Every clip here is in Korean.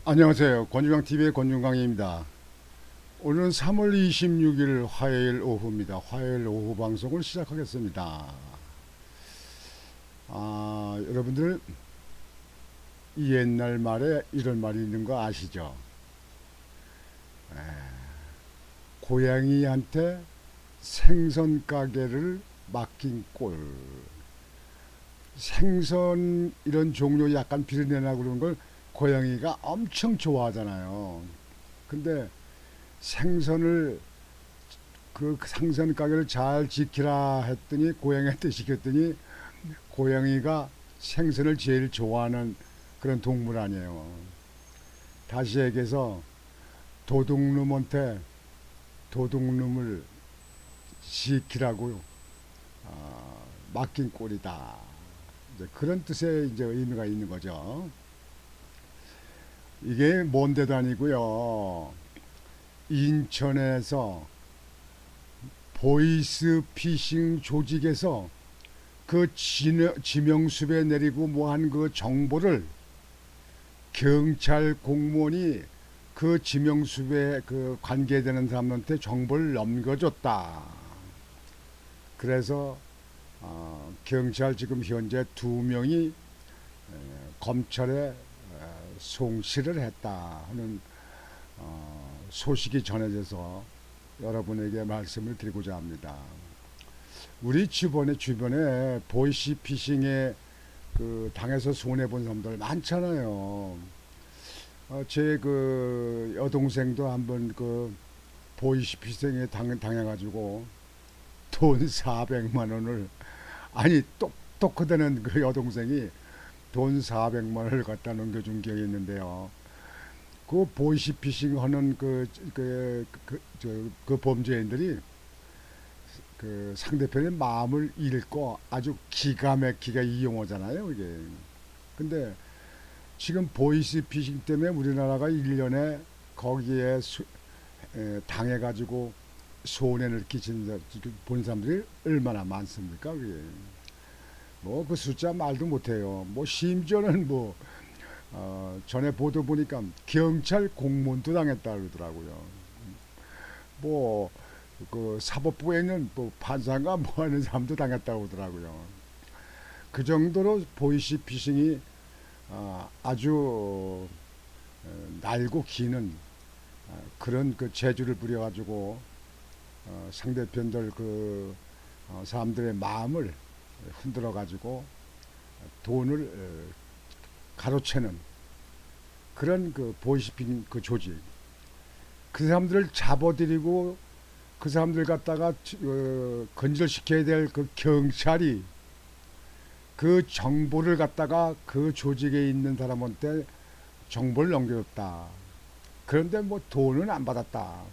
안녕하세요. 권중강TV의 권중강입니다. 오늘은 3월 26일 화요일 오후입니다. 화요일 오후 방송을 시작하겠습니다. 여러분들 이 옛날 말에 이런 말이 있는 거 아시죠? 고양이한테 생선 가게를 맡긴 꼴. 생선 이런 종류 약간 비린내나 그런 걸 고양이가 엄청 좋아하잖아요. 근데 생선을 그 생선 가게를 잘 지키라 했더니 고양이한테 시켰더니 고양이가 생선을 제일 좋아하는 그런 동물 아니에요. 다시 얘기해서 도둑놈한테 도둑놈을 지키라고 맡긴 꼴이다. 이제 그런 뜻의 이제 의미가 있는 거죠. 이게 먼 데도 아니고요. 인천에서 보이스 피싱 조직에서 그 지명수배 내리고 뭐 한 그 정보를 경찰 공무원이 그 지명수배 그 관계되는 사람한테 정보를 넘겨줬다. 그래서 경찰 지금 현재 2명이 검찰에 송치를 했다 하는 소식이 전해져서 여러분에게 말씀을 드리고자 합니다. 우리 주변에 보이시피싱에 그 당해서 손해 본 사람들 많잖아요. 제 그 여동생도 한번 그 보이시피싱에 당해가지고 돈 400만 원을 아니 똑똑하다는 그 여동생이 돈 400만 원을 갖다 넘겨준 기억이 있는데요. 그 보이시피싱 하는 그 범죄인들이 그 상대편의 마음을 읽고 아주 기가 막히게 이용하잖아요, 이게. 근데 지금 보이시피싱 때문에 우리나라가 1년에 거기에 당해가지고 손해를 끼친 본 사람들이 얼마나 많습니까, 그게. 뭐 그 숫자 말도 못해요. 뭐 심지어는 뭐 전에 보도 보니까 경찰 공무원도 당했다 그러더라고요. 뭐 그 사법부에 있는 뭐 판사가 뭐 하는 사람도 당했다고 그러더라고요. 그 정도로 보이시피싱이 아주 날고 기는 그런 그 재주를 부려가지고 상대편들 그 사람들의 마음을 흔들어 가지고 돈을 가로채는 그런 그 보이시핑 그 조직, 그 사람들을 잡아들이고 그 사람들 갖다가 건절시켜야 될 그 경찰이 그 정보를 갖다가 그 조직에 있는 사람한테 정보를 넘겨줬다. 그런데 뭐 돈은 안 받았다.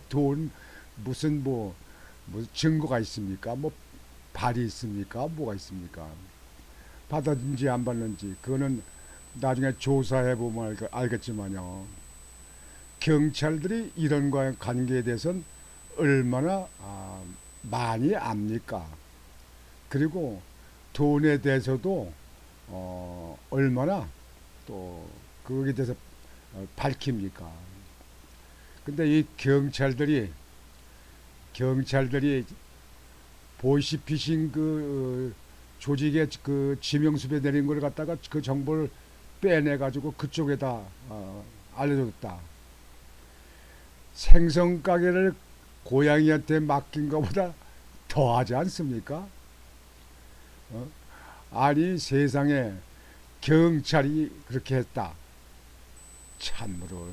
돈 무슨 뭐 증거가 있습니까? 뭐 발이 있습니까? 뭐가 있습니까? 받았는지 안 받는지 그거는 나중에 조사해 보면 알겠지만요. 경찰들이 이런 거에 관계에 대해서는 얼마나 많이 압니까? 그리고 돈에 대해서도 얼마나 또 거기에 대해서 밝힙니까? 근데 이 경찰들이 보이시피싱 그 조직의 그 지명수배 내린 걸 갖다가 그 정보를 빼내 가지고 그쪽에다 알려줬다. 생선 가게를 고양이한테 맡긴 것보다 더하지 않습니까? 어? 아니 세상에 경찰이 그렇게 했다. 참으로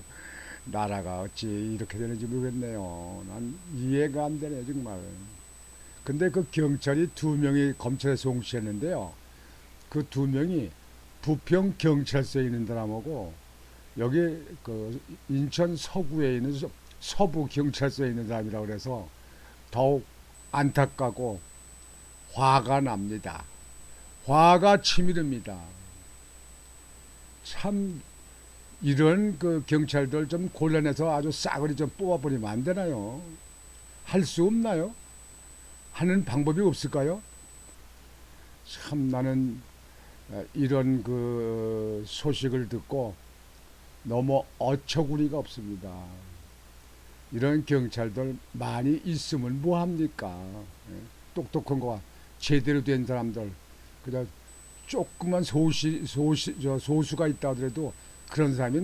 나라가 어찌 이렇게 되는지 모르겠네요. 난 이해가 안 되네 정말. 근데 그 경찰이 2명이 검찰에 송치했는데요. 그 2명이 부평 경찰서에 있는 사람하고 여기 그 인천 서구에 있는 서부 경찰서에 있는 사람이라 그래서 더욱 안타깝고 화가 납니다. 화가 치밀습니다. 참 이런 그 경찰들 좀 곤란해서 아주 싸그리 좀 뽑아버리면 안 되나요? 할 수 없나요? 하는 방법이 없을까요? 참 나는 이런 그 소식을 듣고 너무 어처구니가 없습니다. 이런 경찰들 많이 있으면 뭐합니까? 예? 똑똑한 거 제대로 된 사람들 그냥 조그만 소수가 있다 하더라도 그런 사람이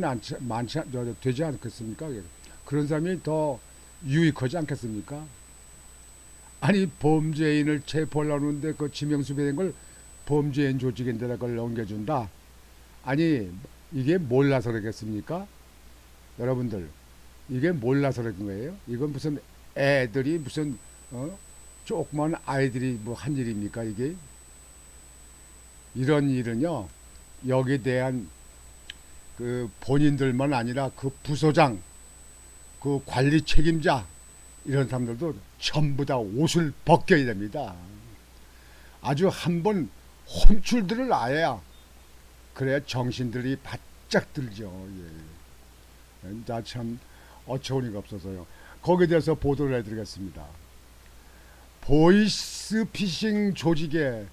되지 않겠습니까? 그런 사람이 더 유익하지 않겠습니까? 아니 범죄인을 체포하려는데 그 지명수배된 걸 범죄인 조직인데다 그걸 넘겨준다. 아니 이게 몰라서 그러겠습니까? 여러분들 이게 몰라서 그런 거예요? 이건 무슨 애들이 무슨 조그만 아이들이 뭐 한 일입니까 이게? 이런 일은요 여기에 대한 그 본인들만 아니라 그 부서장 그 관리 책임자 이런 사람들도 전부 다 옷을 벗겨야 됩니다. 아주 한번 혼쭐들을 놔야 그래야 정신들이 바짝 들죠. 예. 나참 어처구니가 없어서요. 거기에 대해서 보도를 해드리겠습니다. 보이스피싱 조직에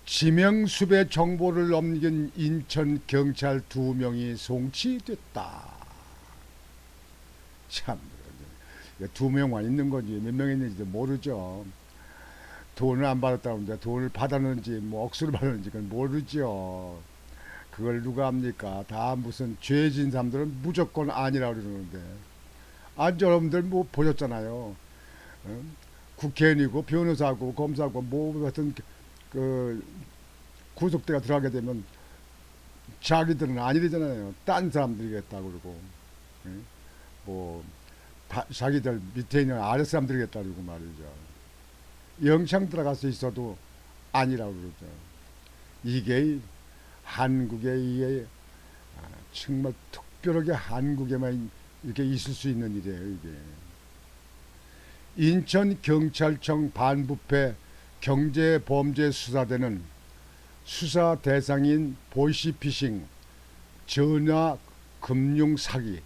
지명수배 정보를 넘긴 인천 경찰 2명이 송치됐다. 참 2명만 있는 건지 몇 명 있는지도 모르죠. 돈을 안 받았다는데 돈을 받았는지 뭐 억수를 받았는지 그건 모르죠. 그걸 누가 합니까? 다 무슨 죄진 사람들은 무조건 아니라고 그러는데 여러분들 뭐 보셨잖아요. 국회의원이고 변호사고 검사고 뭐 같은 그 구속대가 들어가게 되면 자기들은 아니래잖아요. 딴 사람들이겠다 그러고 뭐 자기들 밑에 있는 아랫 사람들이겠다 그러고 말이죠. 영창 들어가서 있어도 아니라고 그러죠. 이게 한국에 이게 정말 특별하게 한국에만 이렇게 있을 수 있는 일이에요. 이게 인천경찰청 반부패 경제범죄수사대는 수사 대상인 보이스피싱 전화금융사기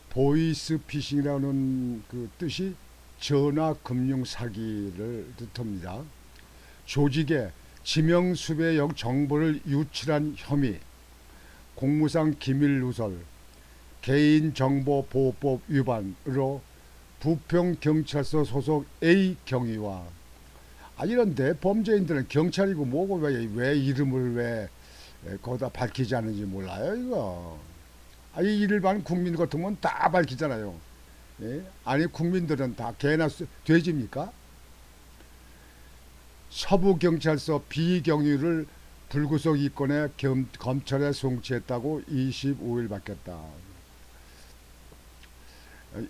보이스피싱이라는 그 뜻이 전화금융사기를 뜻합니다. 조직에 지명수배역 정보를 유출한 혐의, 공무상 기밀누설, 개인정보보호법 위반으로 부평경찰서 소속 A 경위와 이런데 범죄인들은 경찰이고 뭐고 왜 이름을 왜 거기다 밝히지 않는지 몰라요 이거. 이 일반 국민 같으면 다 밝히잖아요. 예? 아니 국민들은 다 개나 돼지입니까? 서부경찰서 B경위를 불구속 입건해 검찰에 송치했다고 25일 밝혔다.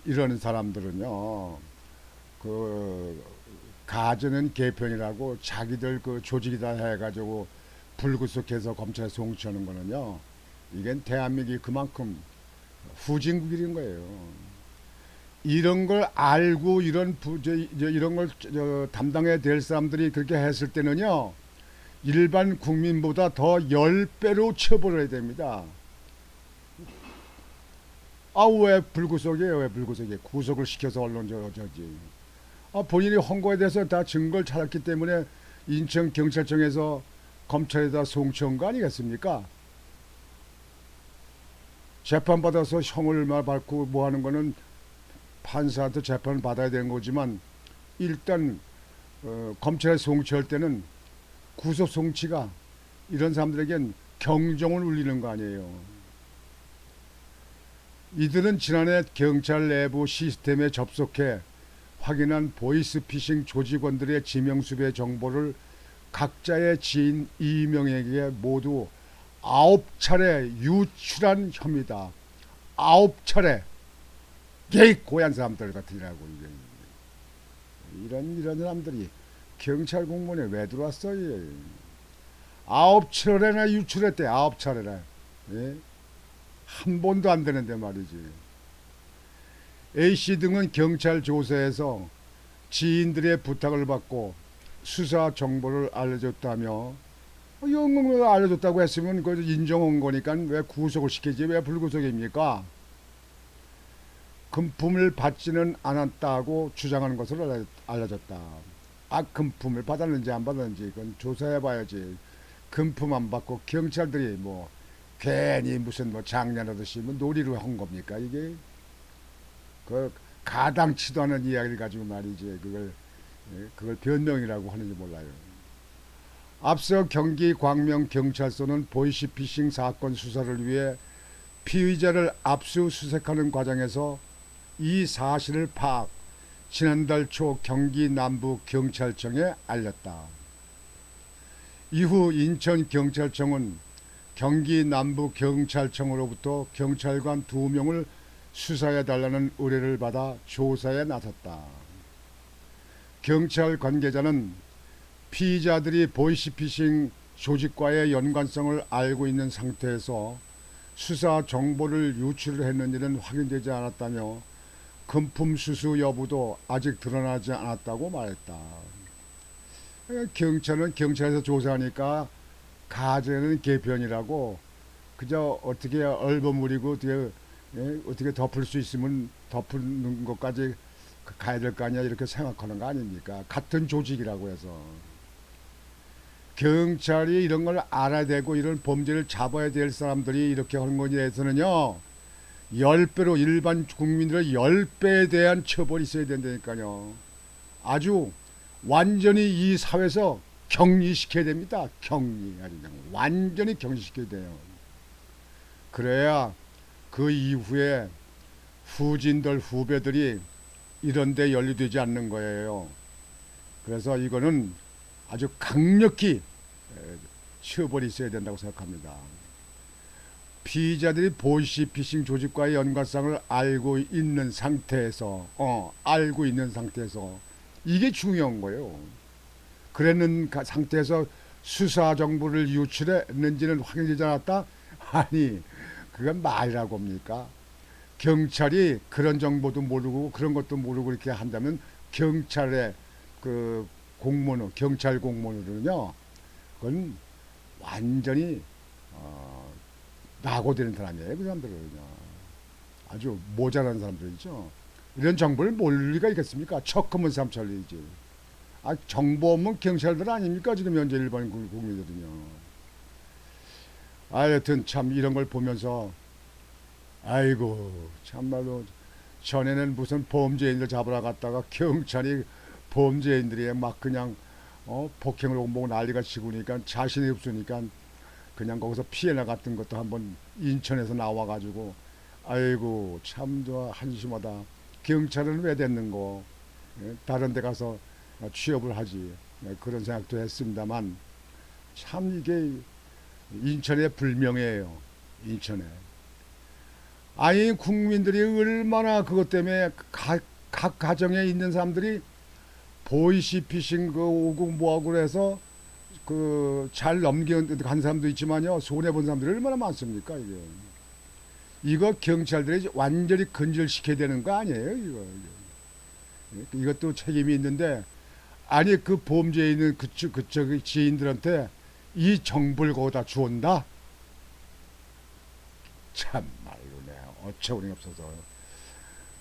이런 사람들은요 그 가전은 개편이라고 자기들 그 조직이다 해가지고 불구속해서 검찰에 송치하는 거는요 이건 대한민국이 그만큼 후진국인 거예요. 이런 걸 알고 이런 걸 담당해야 될 사람들이 그렇게 했을 때는요 일반 국민보다 더 10배로 처벌해야 됩니다. 왜 불구속이에요? 왜 불구속이에요? 구속을 시켜서 언론 저지. 본인이 헌거에 대해서 다 증거를 찾았기 때문에 인천경찰청에서 검찰에다 송치한 거 아니겠습니까? 재판받아서 형을 받고 뭐 하는 거는 판사한테 재판을 받아야 되는 거지만 일단 검찰에 송치할 때는 구속 송치가 이런 사람들에겐 경종을 울리는 거 아니에요. 이들은 지난해 경찰 내부 시스템에 접속해 확인한 보이스피싱 조직원들의 지명수배 정보를 각자의 지인 2명에게 모두 9차례 유출한 혐의다. 9차례. 개 고얀 사람들 같으라고. 이런 사람들이 경찰 공무원에 왜 들어왔어요? 9차례나 유출했대. 9차례나. 예? 한 번도 안 되는데 말이지. A씨 등은 경찰 조사에서 지인들의 부탁을 받고 수사 정보를 알려줬다며 영웅을 알려줬다고 했으면 그 인정한 거니까 왜 구속을 시키지? 왜 불구속입니까? 금품을 받지는 않았다고 주장하는 것으로 알려졌다. 금품을 받았는지 안 받았는지 그건 조사해봐야지. 금품 안 받고 경찰들이 뭐 괜히 무슨 뭐 장난하듯이 뭐 놀이로 한 겁니까 이게? 그 가당치도 않은 이야기를 가지고 말이지 그걸 변명이라고 하는지 몰라요. 앞서 경기 광명경찰서는 보이시피싱 사건 수사를 위해 피의자를 압수수색하는 과정에서 이 사실을 지난달 초 경기 남부경찰청에 알렸다. 이후 인천경찰청은 경기 남부경찰청으로부터 경찰관 2명을 수사해달라는 의뢰를 받아 조사에 나섰다. 경찰 관계자는 피의자들이 보이시피싱 조직과의 연관성을 알고 있는 상태에서 수사 정보를 유출했는지는 확인되지 않았다며 금품 수수 여부도 아직 드러나지 않았다고 말했다. 경찰은 경찰에서 조사하니까 가재는 개편이라고 그저 어떻게 얼버무리고 어떻게 덮을 수 있으면 덮는 것까지 가야 될 거 아니야 이렇게 생각하는 거 아닙니까? 같은 조직이라고 해서 경찰이 이런 걸 알아야 되고 이런 범죄를 잡아야 될 사람들이 이렇게 하는 거에 대해서는요 10배로 일반 국민들의 10배에 대한 처벌이 있어야 된다니까요. 아주 완전히 이 사회에서 격리시켜야 됩니다. 격리 아주 그냥 완전히 격리시켜야 돼요. 그래야 그 이후에 후진들 후배들이 이런 데 연루되지 않는 거예요. 그래서 이거는 아주 강력히 처벌이 있어야 된다고 생각합니다. 피의자들이 보이시피싱 조직과의 연관성을 알고 있는 상태에서 이게 중요한 거예요. 그랬는 상태에서 수사 정보를 유출했는지는 확인되지 않았다? 아니 그건 말이라고 합니까? 경찰이 그런 정보도 모르고 그런 것도 모르고 이렇게 한다면 경찰의 그 경찰 공무원으로는요 그건 완전히 낙오되는 사람이에요. 그 사람들은요 아주 모자란 사람들이죠. 이런 정보를 모를 리가 있겠습니까? 척하면 삼천리지. 정보 없는 경찰들 아닙니까 지금 현재 일반 국민들은요. 하여튼 참 이런 걸 보면서 아이고 참말로 전에는 무슨 범죄인들 잡으러 갔다가 경찰이 범죄인들이 막 그냥 폭행을 옹봉 난리가 치고니까 자신이 없으니까 그냥 거기서 피해 나갔던 것도 한번 인천에서 나와가지고 아이고 참 저 한심하다. 경찰은 왜 됐는고 다른 데 가서 취업을 하지 그런 생각도 했습니다만 참 이게 인천의 불명예예요. 인천에 아니 국민들이 얼마나 그것 때문에 각 가정에 있는 사람들이 보이시피싱 오고 뭐하고 해서 잘 넘겨간 사람도 있지만요 손해본 사람들이 얼마나 많습니까 이거 경찰들이 완전히 근절시켜야 되는 거 아니에요 이것도 책임이 있는데 아니 그 범죄에 있는 그쪽 지인들한테 이 정보를 거기다 주온다 참말로네 어처구니 없어서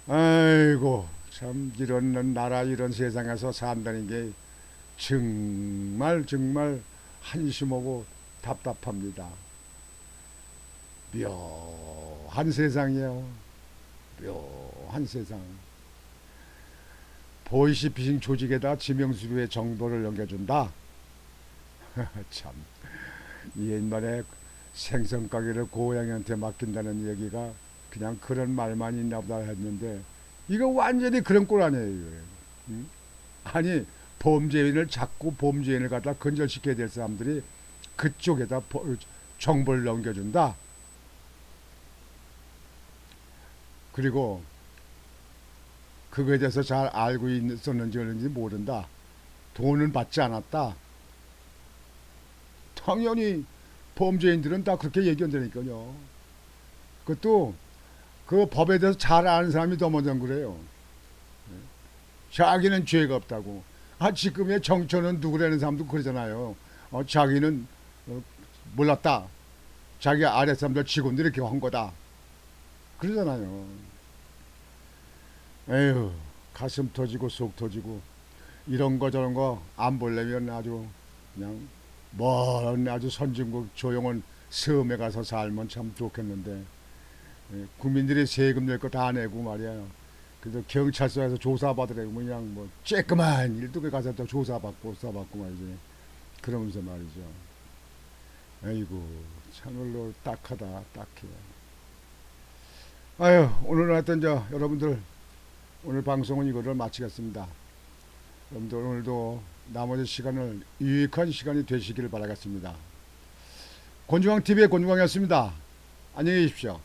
아이고 참 이런 나라 이런 세상에서 산다는 게 정말 한심하고 답답합니다. 묘한 세상이에요. 묘한 세상. 보이시피싱 조직에다 지명수류의 정보를 넘겨준다. 참 옛말에 생선가게를 고양이한테 맡긴다는 얘기가 그냥 그런 말만 있나 보다 했는데 이거 완전히 그런 꼴 아니에요. 응? 아니 범죄인을 잡고 범죄인을 갖다 근절시켜야 될 사람들이 그쪽에다 정보를 넘겨준다. 그리고 그거에 대해서 잘 알고 있었는지 그런지 모른다. 돈은 받지 않았다. 당연히 범죄인들은 다 그렇게 얘기한다니까요. 그것도 그 법에 대해서 잘 아는 사람이 더 먼저 그래요. 자기는 죄가 없다고. 지금의 정처는 누구라는 사람도 그러잖아요. 자기는 몰랐다. 자기 아래 사람들 직원들이 이렇게 한 거다. 그러잖아요. 에휴 가슴 터지고 속 터지고 이런 거 저런 거 안 보려면 아주 그냥 먼 아주 선진국 조용한 섬에 가서 살면 참 좋겠는데 국민들이 세금 낼 거 다 내고 말이야. 그래서 경찰서에서 조사받으라고 그냥 뭐 쬐끄만 일도 가서 또 조사받고 수사받고 말이지. 그러면서 말이죠. 아이고 참을로 딱하다 딱해. 아유 오늘은 하여튼 여러분들 오늘 방송은 이거를 마치겠습니다. 여러분들 오늘도 나머지 시간을 유익한 시간이 되시길 바라겠습니다. 곤중왕TV의 곤중왕이었습니다. 안녕히 계십시오.